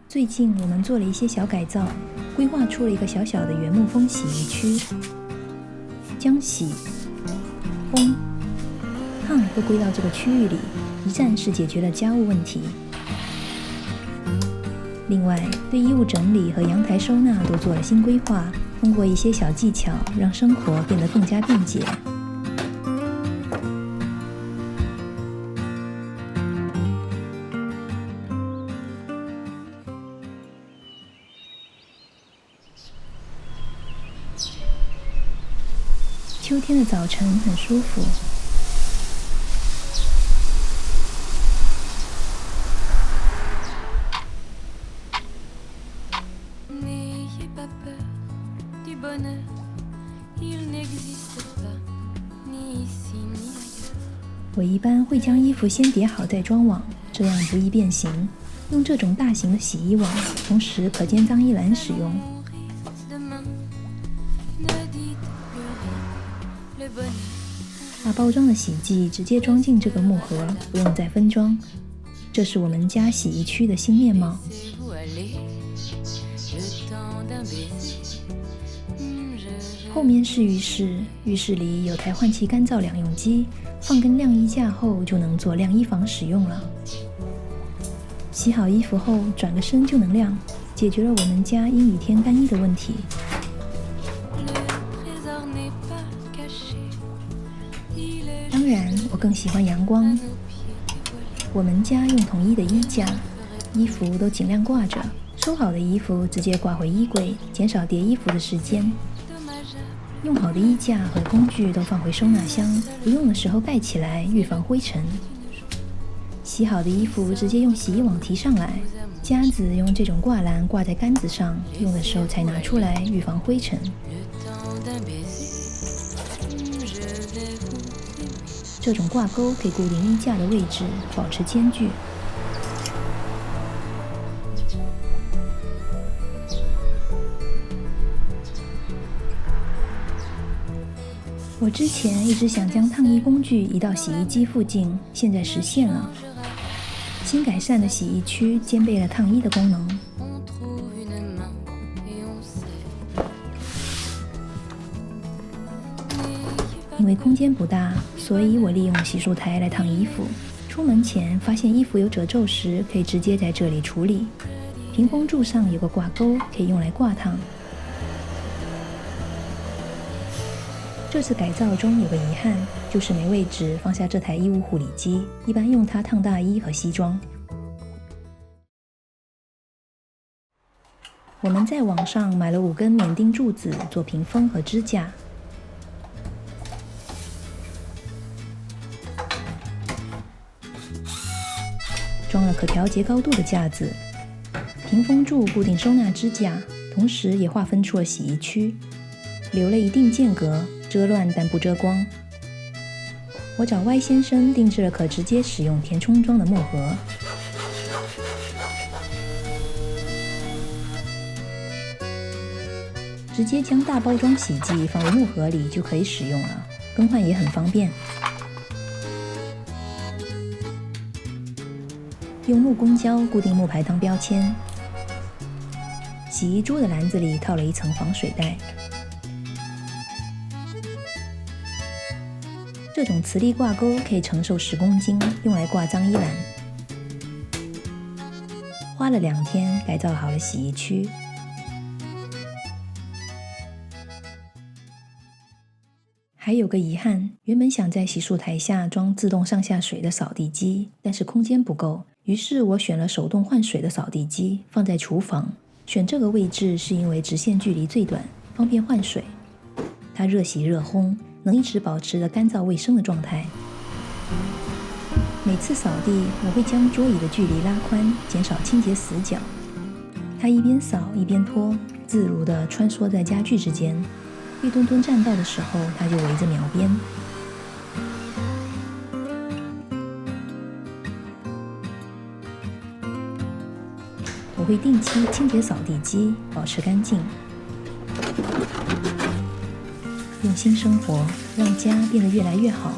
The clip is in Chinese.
最近我们做了一些小改造，规划出了一个小小的原木风洗衣区，将洗、烘、烫都归到这个区域里，一站式解决了家务问题。另外，对衣物整理和阳台收纳都做了新规划，通过一些小技巧，让生活变得更加便捷。秋天的早晨很舒服，我一般会将衣服先叠好再装网，这样不易变形。用这种大型的洗衣网，同时可兼脏衣篮使用。把包装的洗剂直接装进这个木盒，不用再分装。这是我们家洗衣区的新面貌。后面是浴室，浴室里有台换气干燥两用机，放根晾衣架后就能做晾衣房使用了。洗好衣服后转个身就能晾，解决了我们家阴雨天干衣的问题。当然，我更喜欢阳光。我们家用统一的衣架，衣服都尽量挂着，收好的衣服直接挂回衣柜，减少叠衣服的时间。用好的衣架和工具都放回收纳箱，不用的时候盖起来，预防灰尘。洗好的衣服直接用洗衣网提上来，夹子用这种挂篮挂在杆子上，用的时候才拿出来，预防灰尘。这种挂钩可以固定衣架的位置，保持间距。我之前一直想将烫衣工具移到洗衣机附近，现在实现了。新改善的洗衣区兼备了烫衣的功能。因为空间不大，所以我利用洗漱台来烫衣服。出门前发现衣服有褶皱时，可以直接在这里处理。屏风柱上有个挂钩，可以用来挂烫。这次改造中有个遗憾，就是没位置放下这台衣物护理机，一般用它烫大衣和西装。我们在网上买了5根免钉柱子做屏风和支架。装了可调节高度的架子，屏风柱固定收纳支架，同时也划分出了洗衣区，留了一定间隔，遮乱但不遮光。我找 Y 先生定制了可直接使用填充装的木盒。直接将大包装洗剂放入木盒里就可以使用了，更换也很方便。用木工胶固定木牌当标签。洗衣珠的篮子里套了一层防水袋。这种磁力挂钩可以承受10公斤，用来挂脏衣篮。花了2天改造好了洗衣区。还有个遗憾，原本想在洗漱台下装自动上下水的扫地机，但是空间不够，于是我选了手动换水的扫地机，放在厨房。选这个位置是因为直线距离最短，方便换水。它热洗热烘，能一直保持着干燥卫生的状态。每次扫地，我会将桌椅的距离拉宽，减少清洁死角。它一边扫一边拖，自如地穿梭在家具之间。一墩墩站到的时候，它就围着描边。我会定期清洁扫地机，保持干净。用心生活，让家变得越来越好。